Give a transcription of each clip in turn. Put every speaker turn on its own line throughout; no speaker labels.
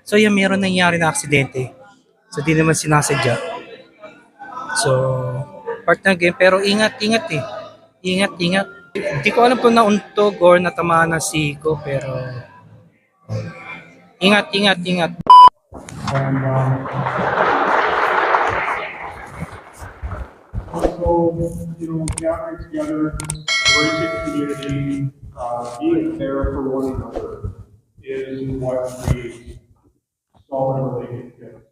So yan, meron nangyari na aksidente. So di naman sinasadya. So part ng game, pero ingat eh. Ingat. Hindi ko alam kung nauntog or natamaan na si Iko, pero ingat.
And also, gathering together, embracing community, being there for one another is what creates solid relationships,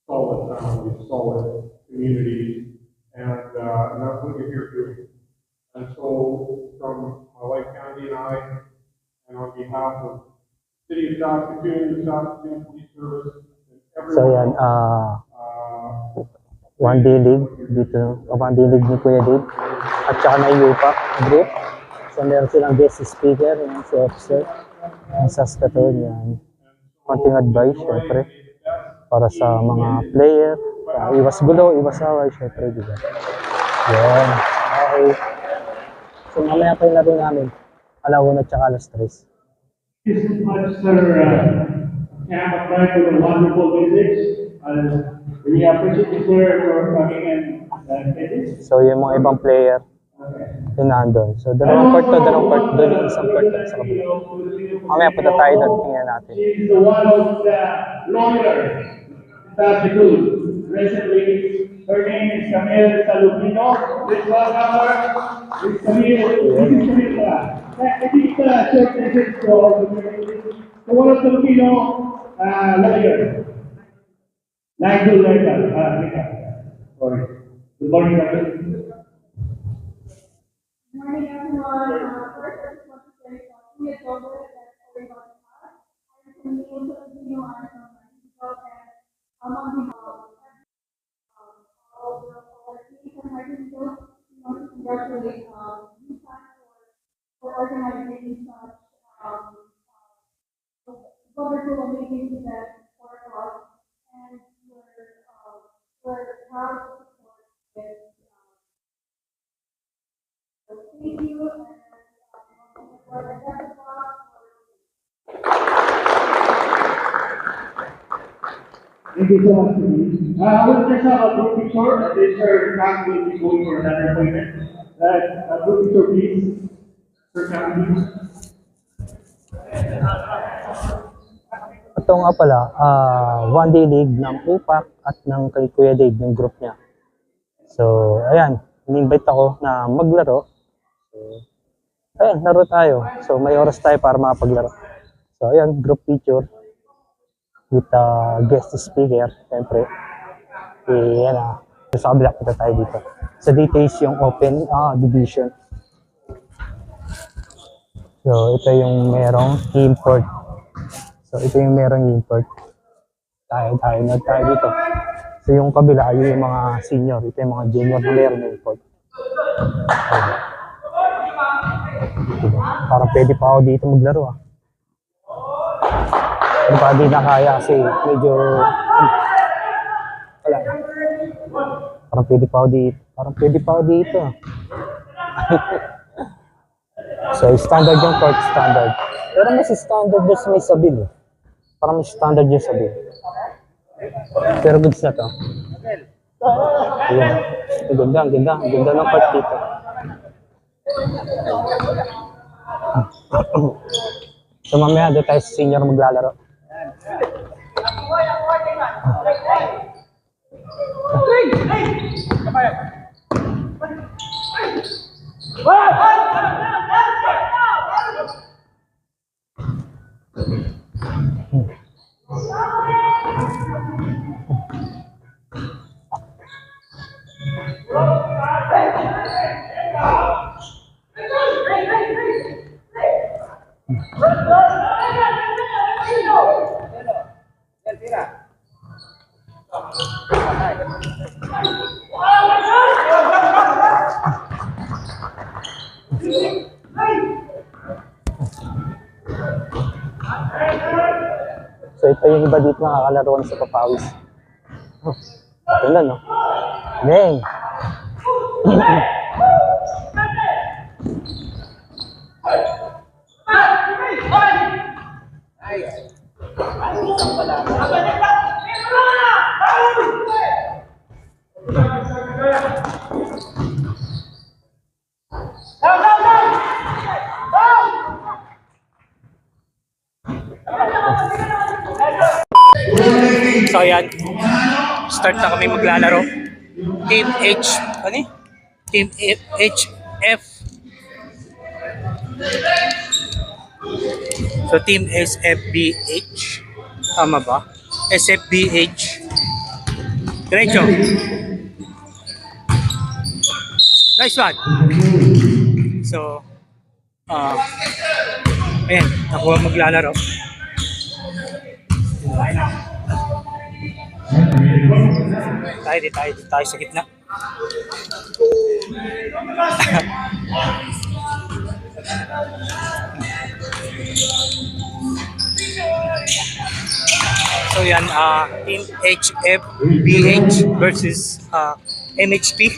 solid families, solid communities, and that's what we're here doing. And so, from my wife Candy and I, and on behalf of City of Saskatoon, the Saskatoon Police Service, and
So
everyone
yan, one day league dito, one day league ni Kuya Dave at saka na UPAC group. So meron silang guest speaker, yung si officer ng Saskatoon. Yan. Konting advice, syempre, para sa mga player. Iwas gulo, iwas away, syempre, diba? Yan. Okay. So mamaya pa yung laro namin. 1:00 at saka 3:00.
Thank you so much, Sir Cam McBride, for the wonderful music. We appreciate you, sir, for coming and getting.
So yung mga ibang player, yun nandun. So dalawang court. Doon yung isang court sa kabila. Mamaya punta tayo doon, tingnan natin.
She's the one of the lawyers in Saskatoon. Recently, her name is Camille Salupino. Please welcome her. Miss Camille. I think short message to all the community. So one of Filipino lawyer. Nigel Legal. Sorry. Good morning, Camille.
Good morning, everyone. First, I just want to say we are global that everybody has. I'm from the Filipino, I'm from Mexico, and on behalf of all the policies and I just want to congratulate you guys for organizing such wonderful, amazing event for us, and we're proud to support this. So thank you, and
Thank you so much, Camille. I will just have a group picture. This Sir Cam will be going for another appointment. A group picture, please. Sir Cam, please.
Ito nga pala, one day league ng UPAC at ng kay Kuya Dave, yung group niya. So, ayan, in-invite ako na maglaro. So, ayan, laro tayo. So, may oras tayo para makapaglaro. So, ayan, group picture with guest speaker, siyempre. Ayan na, sa kabila punta tayo dito. Sa details yung open division. So, ito yung merong import. So, ito yung merong import. Tayo dito. So, yung kabila, yung mga senior. Ito yung mga junior na meron na import. Diba? Parang pwede pa ako dito maglaro Ano pa di na kaya kasi medyo wala. Parang pwede pa ako dito. So, standard yung court, standard. Pero mas standard doon sa may sabil Parang mas standard yung sabil. Pero goods na to. Ayan. Ang ganda ng court dito. So, mamaya doon tayo sa senior maglalaro. So ito yung iba dito nakakalaruan sa papawis. Ganda no? Bang!
So ayan, start na kami maglalaro. Team H, ano eh? Team HF. So Team SFBH. Tama ba? SFBH. Diretso. Nice one. So, ayan, ako ang maglalaro. Tayo sa gitna. So yan, Team HFBH versus MHP.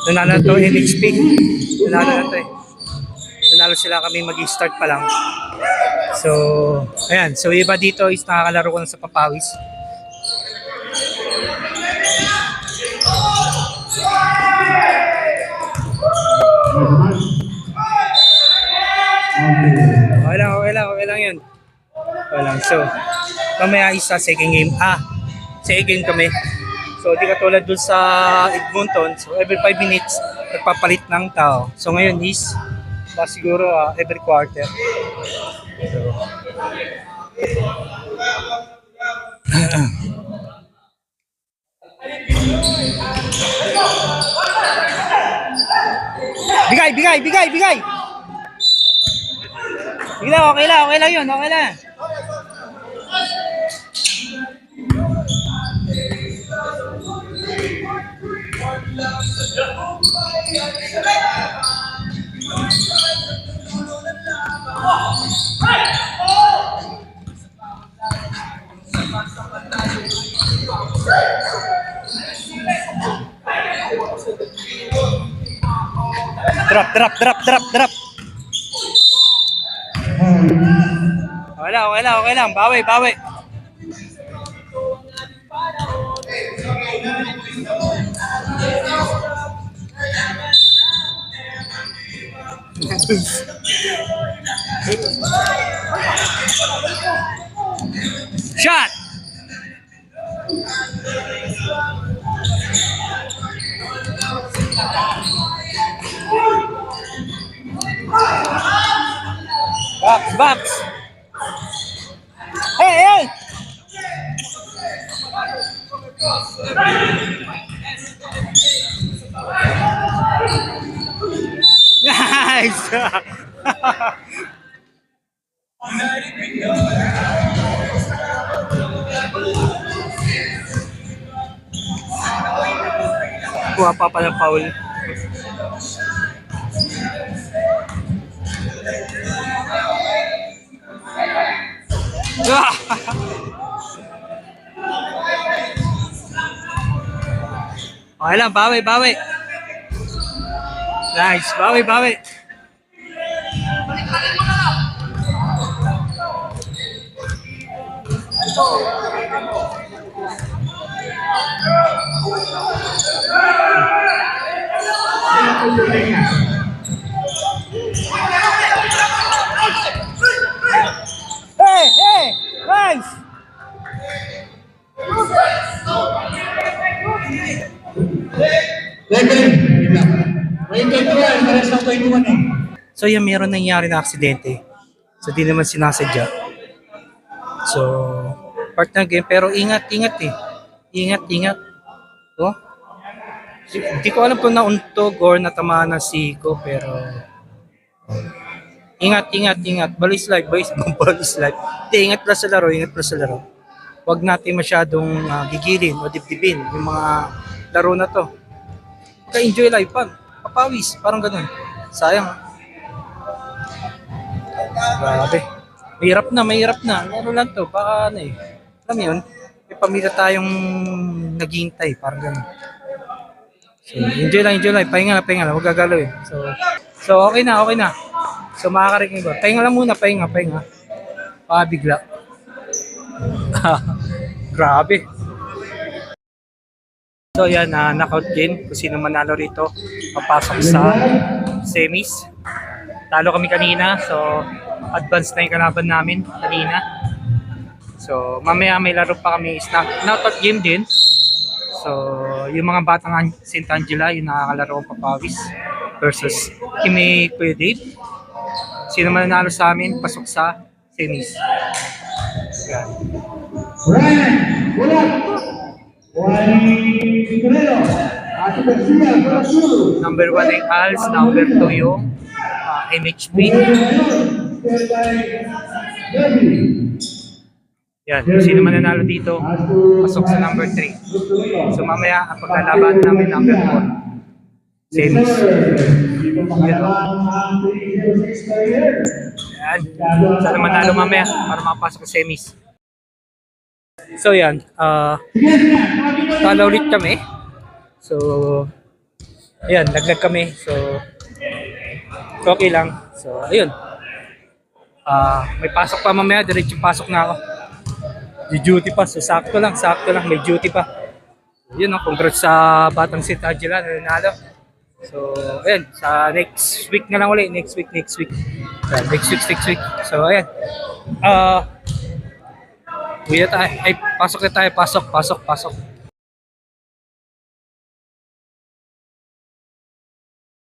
Nanalo na to MHP. Nanalo na to eh. Nanalo sila, kami mag-start pa lang. So, ayan. So, iba dito is nakakalaro ko lang sa Papawis. Okay lang yun. Okay lang. So, mamaya isa second game. Second game kami. So, di katulad dun sa Edmonton. So, every 5 minutes, nagpapalit ng tao. So, ngayon is, siguro every quarter. So, Bigay! Bigay lang, okay lang yun, okay lang. Drop. Okay lang. Bawi. Shot! Box. Hey! Nice! Kuha pa pala foul. Okay lang, bawi. Nice, bawi. Hey, nice. So yan, meron nangyari na aksidente. So di naman sinasadya. So part ng game, pero ingat eh. Ingat. Oh. Hindi ko alam kung nauntog or natamaan na si Ko, pero ingat. Balis life. Hindi, ingat plus sa laro. Huwag natin masyadong gigilin o dibdibin yung mga laro na to. Enjoy life pa. Papawis, parang ganun. Sayang. Grabe. Mahirap na. Ano lang to, baka ano eh. Alam mo yun, may pamilya tayong naghihintay, parang ganun. So, enjoy lang. Pahinga lang. Huwag gagalawin. So okay na. So makakarinig ko. Pahinga lang muna, pahinga. Baka bigla. Grabe. So yan, knockout game. Kung sino manalo rito, papasok sa semis. Talo kami kanina, so advance na yung kalaban namin kanina. So mamaya may laro pa kami, is knockout game din. So yung mga batang St. Angela, yung nakakalaro ko papawis versus Kimi Kuya Dave. Sino manalo sa amin, pasok sa semis. Yan.
Brian, bulat. Juan Pinero, Ate Garcia, bulat suru.
Number 1 ay ALS, number 2 yung MHP. Yan, kung sino man nanalo dito, pasok sa number 3. So mamaya, ang paglalaban namin number 4. Semis. Yan. Sana manalo mamaya para makapasok sa semis. So yan, tala ulit kami. So, ayan, naglag kami. So, okay lang. So, ayun. May pasok pa mamaya, diretso pasok na ako. Duty pa, so sakto lang, may duty pa. Yun, congrats sa Batang St. Angela na nanalo. So, ayun, sa next week na lang ulit, next week. Next week. So, ayun. Uwi na tayo, ay, pasok na tayo, pasok.